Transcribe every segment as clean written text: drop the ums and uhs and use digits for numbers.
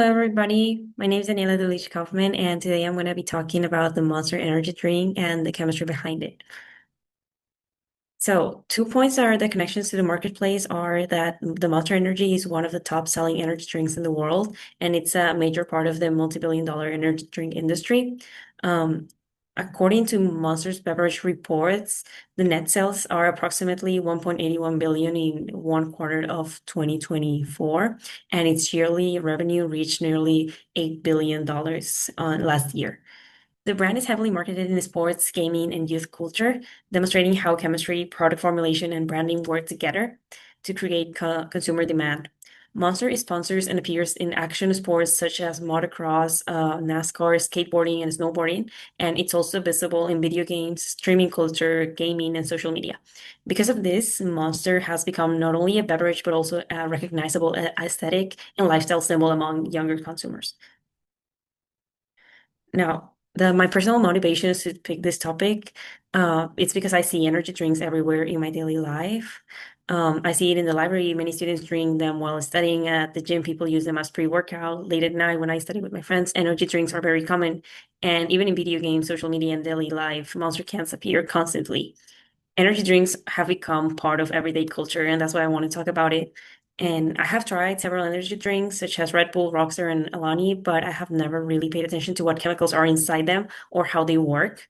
everybody. My name is Daniela Delich Kaufman, and today I'm going to be talking about the Monster Energy drink and the chemistry behind it. So, 2 points are the connections to the marketplace are that the Monster Energy is one of the top selling energy drinks in the world, and it's a major part of the multi-billion-dollar energy drink industry. Um, According to Monster's beverage reports, the net sales are approximately 1.81 billion in one quarter of 2024, and its yearly revenue reached nearly $8 billion last year. The brand is heavily marketed in sports, gaming, and youth culture, demonstrating how chemistry, product formulation, and branding work together to create consumer demand. Monster sponsors and appears in action sports such as motocross, NASCAR, skateboarding, and snowboarding, and it's also visible in video games, streaming culture, gaming, and social media. Because of this, Monster has become not only a beverage but also a recognizable aesthetic and lifestyle symbol among younger consumers. Now, my personal motivation is to pick this topic. It's because I see energy drinks everywhere in my daily life. I see it in the library. Many students drink them while studying at the gym. People use them as pre-workout. Late at night when I study with my friends, energy drinks are very common. And even in video games, social media, and daily life, Monster cans appear constantly. Energy drinks have become part of everyday culture, and that's why I want to talk about it. And I have tried several energy drinks, such as Red Bull, Rockstar, and Alani, but I have never really paid attention to what chemicals are inside them or how they work.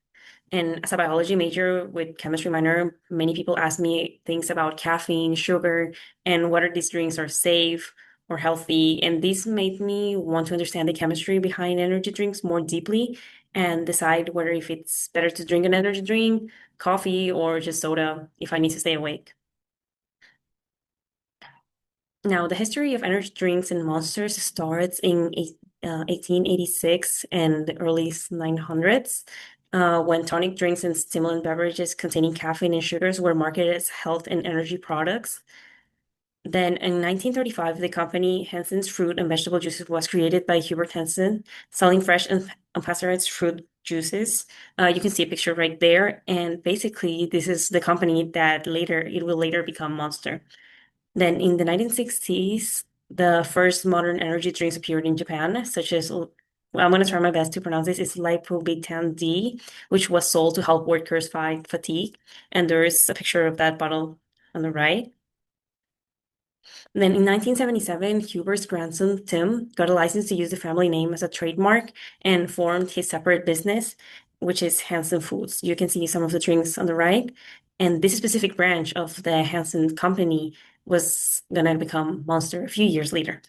And as a biology major with chemistry minor, many people ask me things about caffeine, sugar, and whether these drinks are safe or healthy. And this made me want to understand the chemistry behind energy drinks more deeply and decide whether if it's better to drink an energy drink, coffee, or just soda if I need to stay awake. Now, the history of energy drinks and monsters starts in 1886 and the early 900s, when tonic drinks and stimulant beverages containing caffeine and sugars were marketed as health and energy products. Then in 1935, the company Hansen's Fruit and Vegetable Juices was created by Hubert Hansen, selling fresh and unpasteurized fruit juices. You can see a picture right there. And basically, this is the company that it will later become Monster. Then in the 1960s, the first modern energy drinks appeared in Japan, such as, well, I'm going to try my best to pronounce this, it's Lipobitan D, which was sold to help workers fight fatigue. And there is a picture of that bottle on the right. Then in 1977, Huber's grandson, Tim, got a license to use the family name as a trademark and formed his separate business, which is Hansen Foods. You can see some of the drinks on the right. And this specific branch of the Hansen company was going to become Monster a few years later.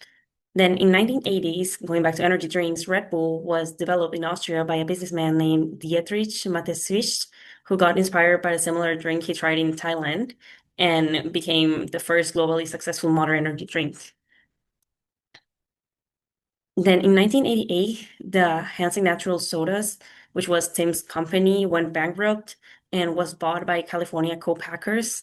Then in 1980s, going back to energy drinks, Red Bull was developed in Austria by a businessman named Dietrich Mateschitz, who got inspired by a similar drink he tried in Thailand and became the first globally successful modern energy drink. Then in 1988, the Hansen Natural Sodas, which was Tim's company, went bankrupt and was bought by California co-packers.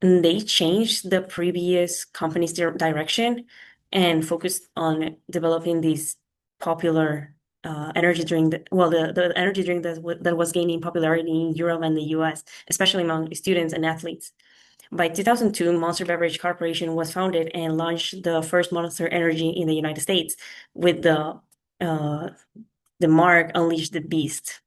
And they changed the previous company's direction and focused on developing these popular energy drink. The energy drink that was gaining popularity in Europe and the US, especially among students and athletes. By 2002, Monster Beverage Corporation was founded and launched the first Monster Energy in the United States with the mark Unleash the Beast.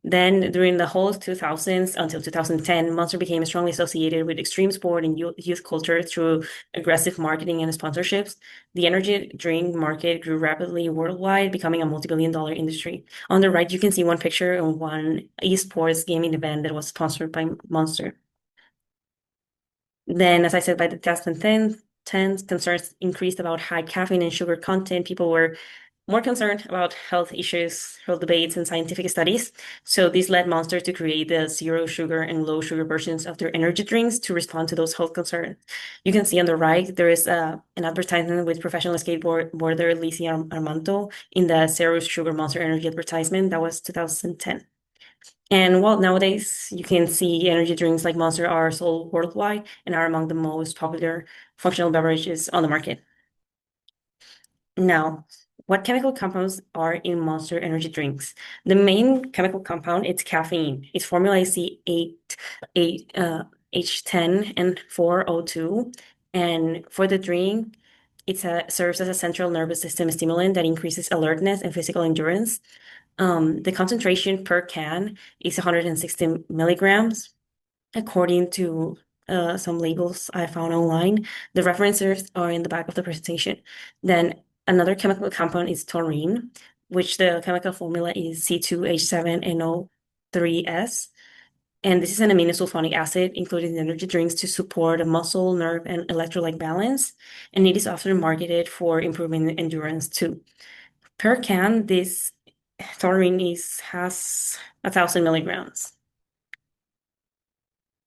Then, during the whole 2000s until 2010, Monster became strongly associated with extreme sport and youth culture through aggressive marketing and sponsorships. The energy drink market grew rapidly worldwide, becoming a multi-billion-dollar industry. On the right, you can see one picture of one esports gaming event that was sponsored by Monster. Then, as I said, by the 2010s, concerns increased about high caffeine and sugar content. People were more concerned about health issues, health debates, and scientific studies. So this led Monster to create the zero sugar and low sugar versions of their energy drinks to respond to those health concerns. You can see on the right, there is an advertisement with professional skateboarder Lizzie Armanto in the zero sugar Monster Energy advertisement. That was 2010. And well, nowadays you can see energy drinks like Monster are sold worldwide and are among the most popular functional beverages on the market. Now, what chemical compounds are in Monster energy drinks? The main chemical compound is caffeine. Its formula is H10 and 4O2. And for the drink, serves as a central nervous system stimulant that increases alertness and physical endurance. The concentration per can is 160 milligrams, according to some labels I found online. The references are in the back of the presentation. Then another chemical compound is taurine, which the chemical formula is C2H7NO3S. And this is an aminosulfonic acid included in energy drinks to support a muscle, nerve, and electrolyte balance. And it is often marketed for improving endurance too. Per can, this taurine has 1,000 milligrams.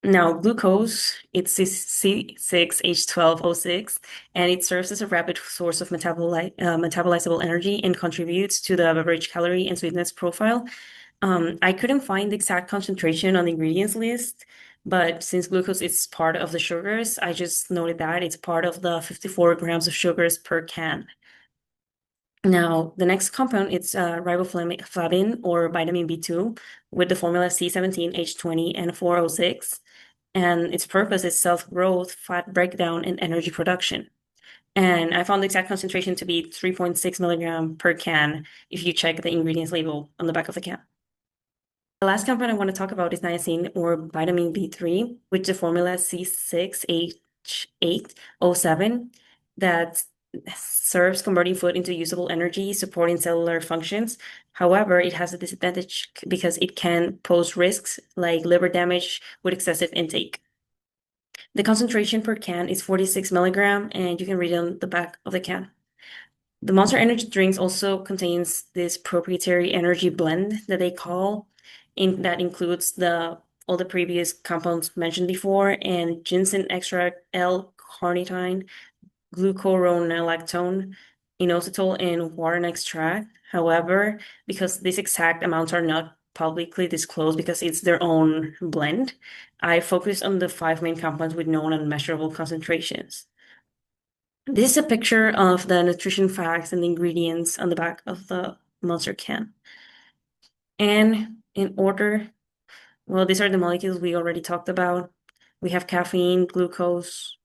Now, glucose, it's C6H12O6, and it serves as a rapid source of metabolizable energy and contributes to the beverage calorie and sweetness profile. I couldn't find the exact concentration on the ingredients list, but since glucose is part of the sugars, I just noted that it's part of the 54 grams of sugars per can. Now, the next compound is riboflavin or vitamin B2 with the formula C17H20N4O6, and its purpose is self-growth, fat breakdown, and energy production. And I found the exact concentration to be 3.6 milligram per can if you check the ingredients label on the back of the can. The last compound I want to talk about is niacin or vitamin B3, which the formula C6H8O7 that serves converting food into usable energy, supporting cellular functions. However, it has a disadvantage because it can pose risks like liver damage with excessive intake. The concentration per can is 46 milligram, and you can read it on the back of the can. The Monster Energy drinks also contains this proprietary energy blend that they call, that includes all the previous compounds mentioned before, and ginseng extract, L-carnitine, glucuronolactone, inositol, and water extract. However, because these exact amounts are not publicly disclosed because it's their own blend, I focused on the 5 main compounds with known and measurable concentrations. This is a picture of the nutrition facts and the ingredients on the back of the Monster can. And in order, well, these are the molecules we already talked about. We have caffeine, glucose,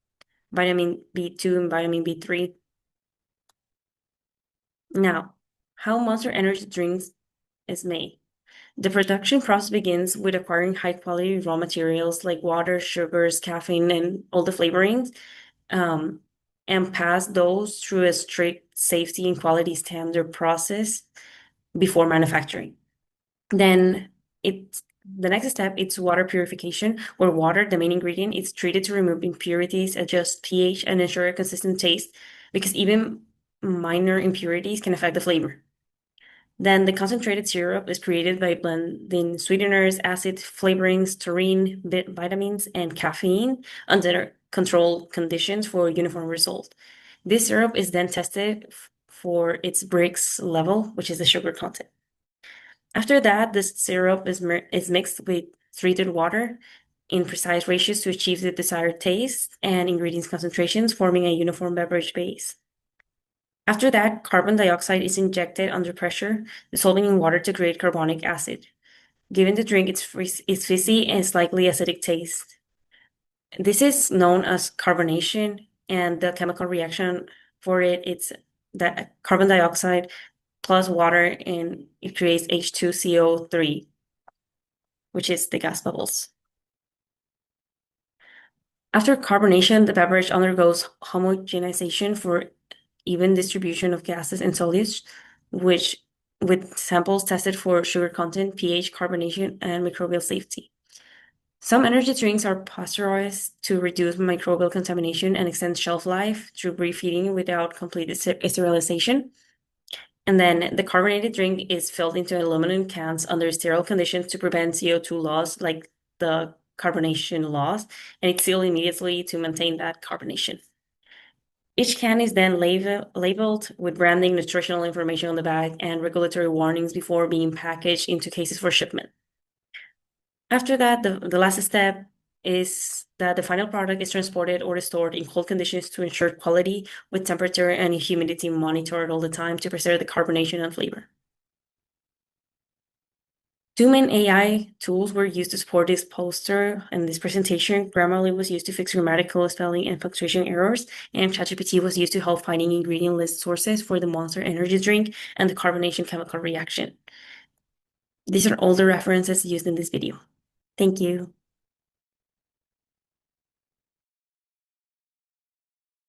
vitamin B2, and vitamin B3. Now, how Monster Energy drinks is made. The production process begins with acquiring high-quality raw materials like water, sugars, caffeine, and all the flavorings, and pass those through a strict safety and quality standard process before manufacturing. Then the next step is water purification, where water, the main ingredient, is treated to remove impurities, adjust pH, and ensure a consistent taste, because even minor impurities can affect the flavor. Then the concentrated syrup is created by blending sweeteners, acid, flavorings, taurine, vitamins, and caffeine under controlled conditions for a uniform result. This syrup is then tested for its Brix level, which is the sugar content. After that, the syrup is mixed with treated water in precise ratios to achieve the desired taste and ingredients concentrations, forming a uniform beverage base. After that, carbon dioxide is injected under pressure, dissolving in water to create carbonic acid, giving the drink its fizzy and slightly acidic taste. This is known as carbonation, and the chemical reaction for it's that carbon dioxide plus water, and it creates H2CO3, which is the gas bubbles. After carbonation, the beverage undergoes homogenization for even distribution of gases and solutes, with samples tested for sugar content, pH, carbonation, and microbial safety. Some energy drinks are pasteurized to reduce microbial contamination and extend shelf life through brief heating without complete sterilization. And then the carbonated drink is filled into aluminum cans under sterile conditions to prevent CO2 loss, like the carbonation loss, and it's sealed immediately to maintain that carbonation. Each can is then labeled with branding, nutritional information on the back, and regulatory warnings before being packaged into cases for shipment. After that, the last step is that the final product is transported or stored in cold conditions to ensure quality, with temperature and humidity monitored all the time to preserve the carbonation and flavor. Two main AI tools were used to support this poster and this presentation. Grammarly was used to fix grammatical, spelling, and punctuation errors, and ChatGPT was used to help finding ingredient list sources for the Monster energy drink and the carbonation chemical reaction. These are all the references used in this video. Thank you.